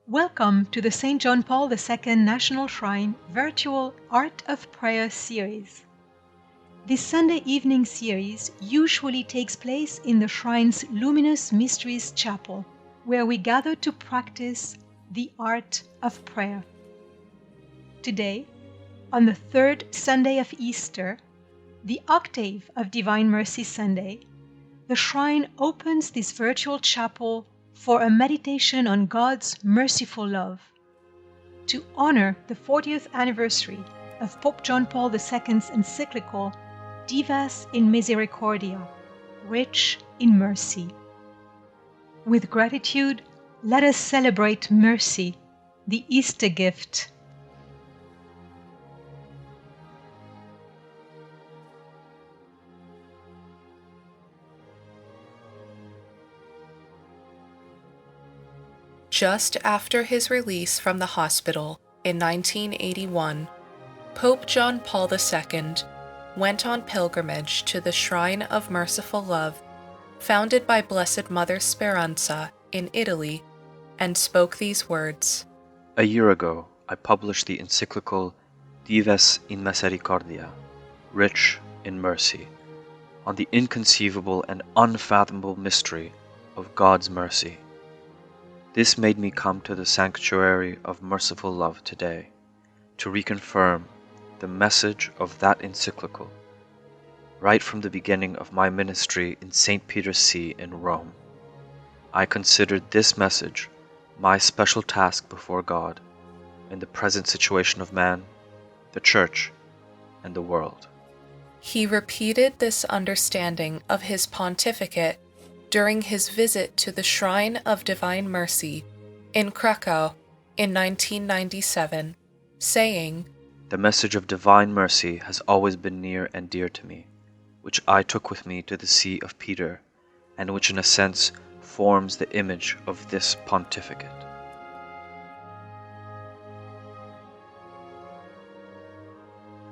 Welcome to the St. John Paul II National Shrine Virtual Art of Prayer series. This Sunday evening series usually takes place in the Shrine's Luminous Mysteries Chapel, where we gather to practice the art of prayer. Today, on the third Sunday of Easter, the octave of Divine Mercy Sunday, the Shrine opens this virtual chapel for a meditation on God's merciful love. To honor the 40th anniversary of Pope John Paul II's Encyclical Divas in Misericordia, Rich in Mercy. With gratitude, let us celebrate mercy, the Easter gift. Just after his release from the hospital in 1981, Pope John Paul II went on pilgrimage to the Shrine of Merciful Love, founded by Blessed Mother Speranza in Italy, and spoke these words. A year ago, I published the Encyclical Divas in Misericordia, Rich in Mercy, on the inconceivable and unfathomable mystery of God's mercy. This made me come to the sanctuary of merciful love today to reconfirm the message of that encyclical right from the beginning of my ministry in St. Peter's See in Rome. I considered this message my special task before God in the present situation of man, the Church, and the world. He repeated this understanding of his pontificate during his visit to the Shrine of Divine Mercy in Krakow in 1997, saying, The message of divine mercy has always been near and dear to me, which I took with me to the See of Peter, and which in a sense forms the image of this pontificate.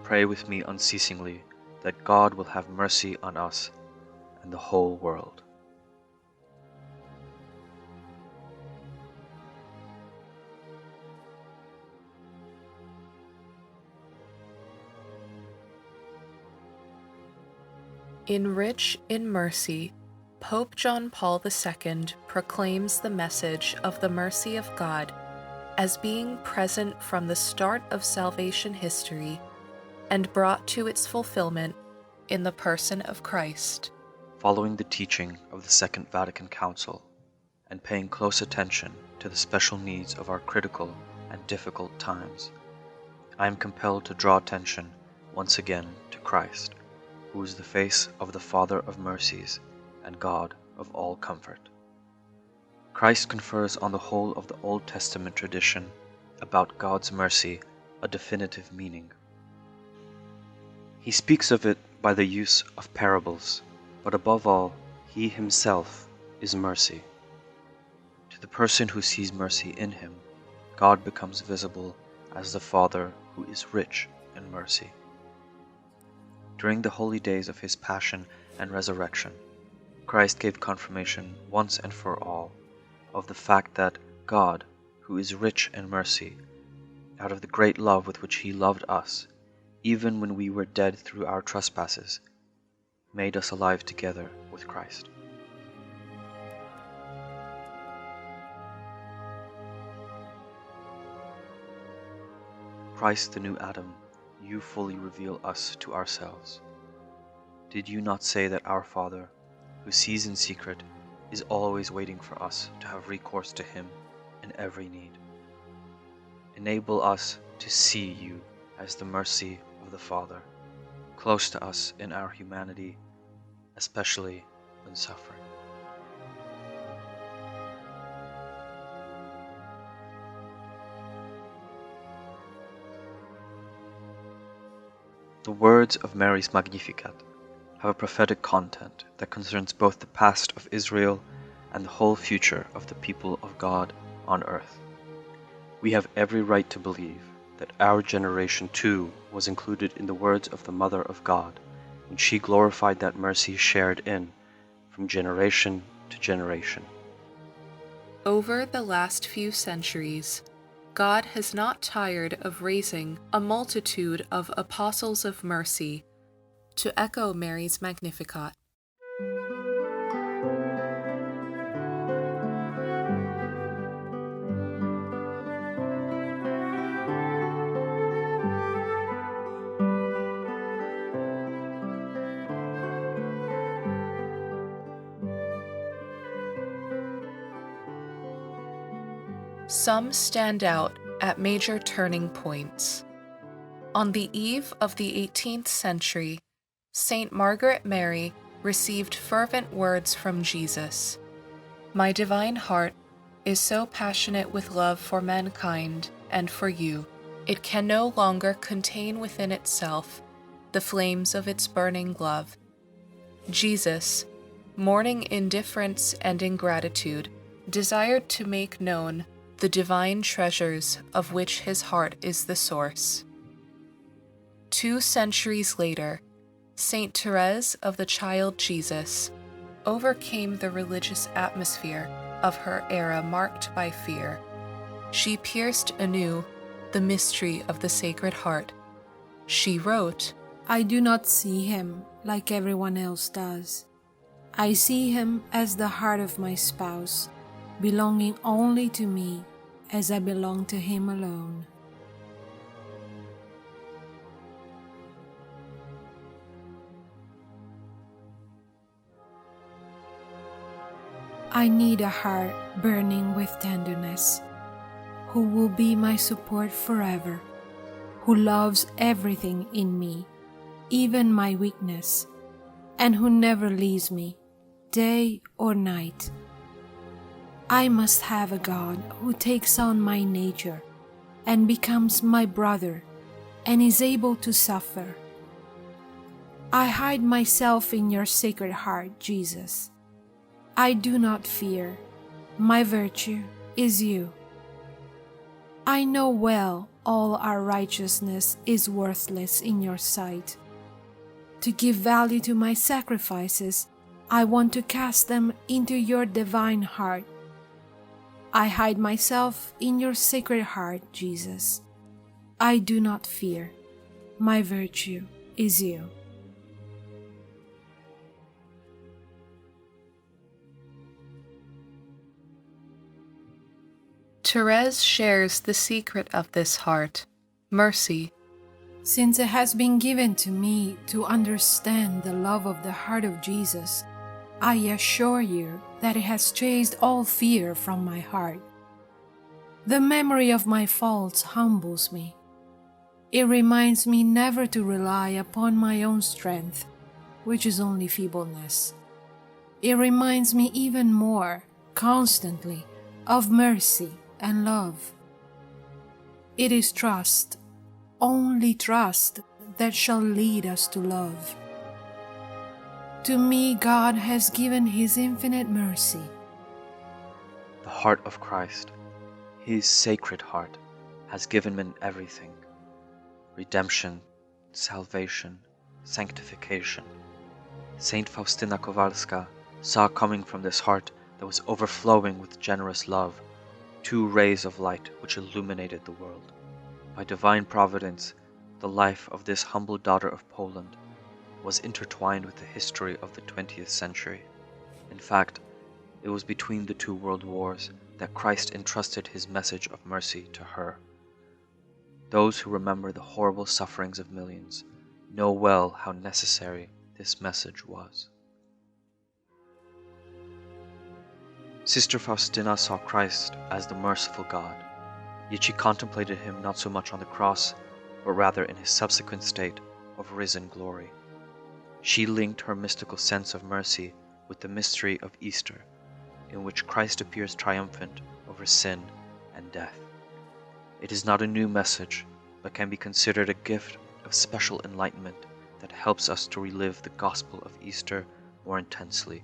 Pray with me unceasingly that God will have mercy on us and the whole world. In Rich in Mercy, Pope John Paul II proclaims the message of the mercy of God as being present from the start of salvation history and brought to its fulfillment in the person of Christ. Following the teaching of the Second Vatican Council and paying close attention to the special needs of our critical and difficult times, I am compelled to draw attention once again to Christ, who is the face of the Father of mercies and God of all comfort. Christ confers on the whole of the Old Testament tradition about God's mercy a definitive meaning. He speaks of it by the use of parables, but above all, he himself is mercy. To the person who sees mercy in him, God becomes visible as the Father who is rich in mercy. During the holy days of his passion and resurrection, Christ gave confirmation once and for all of the fact that God, who is rich in mercy, out of the great love with which he loved us, even when we were dead through our trespasses, made us alive together with Christ. Christ, the new Adam, you fully reveal us to ourselves. Did you not say that our Father, who sees in secret, is always waiting for us to have recourse to him in every need? Enable us to see you as the mercy of the Father, close to us in our humanity, especially when suffering. The words of Mary's Magnificat have a prophetic content that concerns both the past of Israel and the whole future of the people of God on earth. We have every right to believe that our generation too was included in the words of the Mother of God when she glorified that mercy shared in from generation to generation. Over the last few centuries, God has not tired of raising a multitude of apostles of mercy to echo Mary's Magnificat. Some stand out at major turning points. On the eve of the 18th century, Saint Margaret Mary received fervent words from Jesus. My divine heart is so passionate with love for mankind and for you, it can no longer contain within itself the flames of its burning love. Jesus, mourning indifference and ingratitude, desired to make known the divine treasures of which his heart is the source. 2 centuries later, Saint Therese of the Child Jesus overcame the religious atmosphere of her era marked by fear. She pierced anew the mystery of the Sacred Heart. She wrote, I do not see him like everyone else does. I see him as the heart of my spouse, belonging only to me as I belong to him alone. I need a heart burning with tenderness, who will be my support forever, who loves everything in me, even my weakness, and who never leaves me, day or night. I must have a God who takes on my nature and becomes my brother and is able to suffer. I hide myself in your Sacred Heart, Jesus. I do not fear. My virtue is you. I know well all our righteousness is worthless in your sight. To give value to my sacrifices, I want to cast them into your divine heart. I hide myself in your Sacred Heart, Jesus. I do not fear. My virtue is you. Therese shares the secret of this heart, mercy. Since it has been given to me to understand the love of the heart of Jesus, I assure you that it has chased all fear from my heart. The memory of my faults humbles me. It reminds me never to rely upon my own strength, which is only feebleness. It reminds me even more, constantly, of mercy and love. It is trust, only trust, that shall lead us to love. To me, God has given His infinite mercy. The heart of Christ, His Sacred Heart, has given men everything: redemption, salvation, sanctification. Saint Faustina Kowalska saw coming from this heart that was overflowing with generous love 2 rays of light which illuminated the world. By divine providence, the life of this humble daughter of Poland was intertwined with the history of the 20th century. In fact, it was between the 2 world wars that Christ entrusted his message of mercy to her. Those who remember the horrible sufferings of millions know well how necessary this message was. Sister Faustina saw Christ as the merciful God, yet she contemplated him not so much on the cross, but rather in his subsequent state of risen glory. She linked her mystical sense of mercy with the mystery of Easter, in which Christ appears triumphant over sin and death. It is not a new message, but can be considered a gift of special enlightenment that helps us to relive the gospel of Easter more intensely,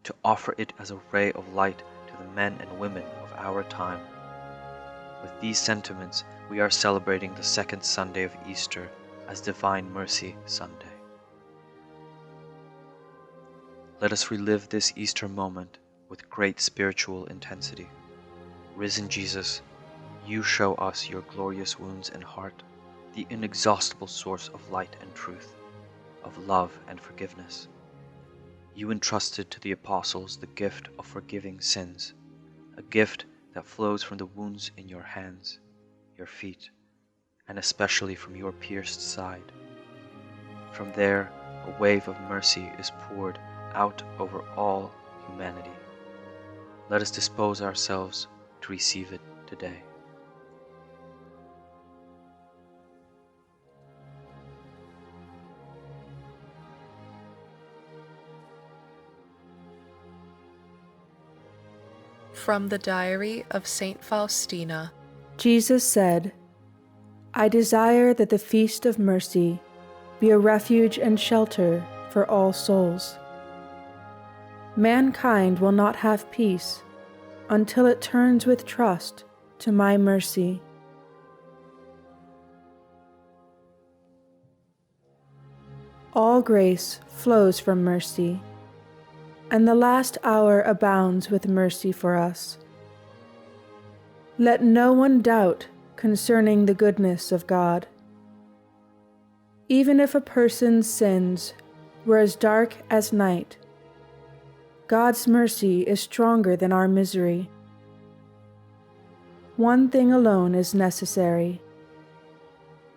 to offer it as a ray of light to the men and women of our time. With these sentiments, we are celebrating the 2nd Sunday of Easter as Divine Mercy Sunday. Let us relive this Easter moment with great spiritual intensity. Risen Jesus, you show us your glorious wounds and heart, the inexhaustible source of light and truth, of love and forgiveness. You entrusted to the apostles the gift of forgiving sins, a gift that flows from the wounds in your hands, your feet, and especially from your pierced side. From there, a wave of mercy is poured out over all humanity. Let us dispose ourselves to receive it today. From the Diary of Saint Faustina. Jesus said, I desire that the feast of mercy be a refuge and shelter for all souls. Mankind will not have peace until it turns with trust to my mercy. All grace flows from mercy, and the last hour abounds with mercy for us. Let no one doubt concerning the goodness of God. Even if a person's sins were as dark as night, God's mercy is stronger than our misery. One thing alone is necessary,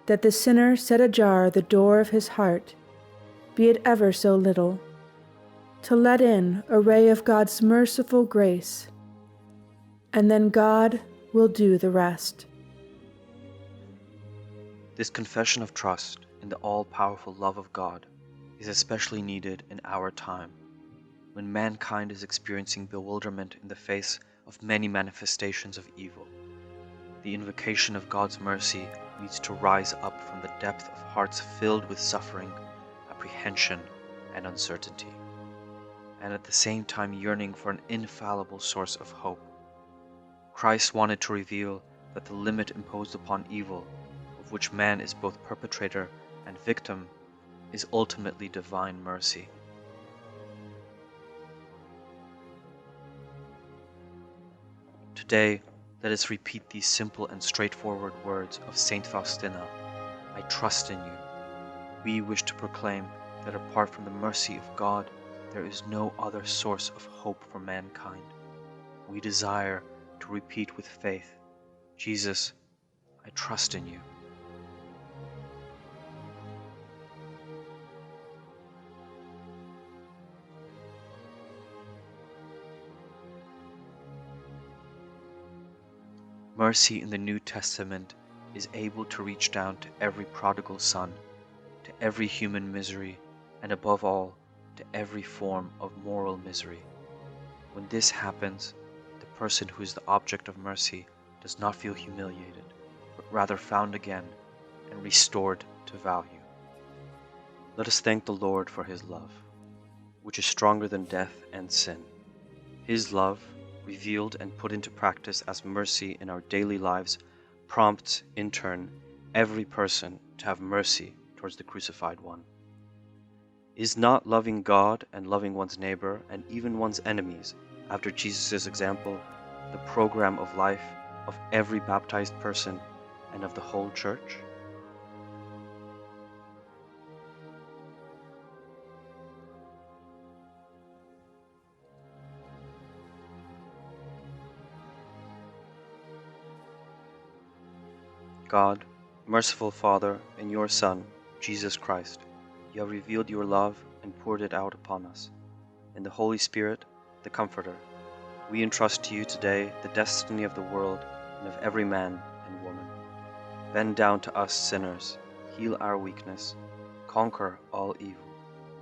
that the sinner set ajar the door of his heart, be it ever so little, to let in a ray of God's merciful grace, and then God will do the rest. This confession of trust in the all-powerful love of God is especially needed in our time, when mankind is experiencing bewilderment in the face of many manifestations of evil. The invocation of God's mercy needs to rise up from the depth of hearts filled with suffering, apprehension, and uncertainty, and at the same time yearning for an infallible source of hope. Christ wanted to reveal that the limit imposed upon evil, of which man is both perpetrator and victim, is ultimately divine mercy. Today, let us repeat these simple and straightforward words of Saint Faustina. I trust in you. We wish to proclaim that apart from the mercy of God, there is no other source of hope for mankind. We desire to repeat with faith, Jesus, I trust in you. Mercy in the New Testament is able to reach down to every prodigal son, to every human misery, and above all, to every form of moral misery. When this happens, the person who is the object of mercy does not feel humiliated, but rather found again and restored to value. Let us thank the Lord for his love, which is stronger than death and sin. His love, revealed and put into practice as mercy in our daily lives, prompts, in turn, every person to have mercy towards the crucified one. Is not loving God and loving one's neighbor and even one's enemies, after Jesus' example, the program of life of every baptized person and of the whole Church? God, merciful Father, in your Son, Jesus Christ, you have revealed your love and poured it out upon us. In the Holy Spirit, the Comforter, we entrust to you today the destiny of the world and of every man and woman. Bend down to us sinners, heal our weakness, conquer all evil,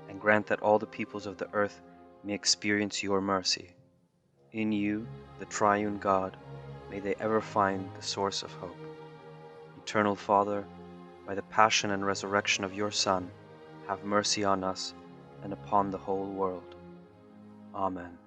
and grant that all the peoples of the earth may experience your mercy. In you, the triune God, may they ever find the source of hope. Eternal Father, by the passion and resurrection of your Son, have mercy on us and upon the whole world. Amen.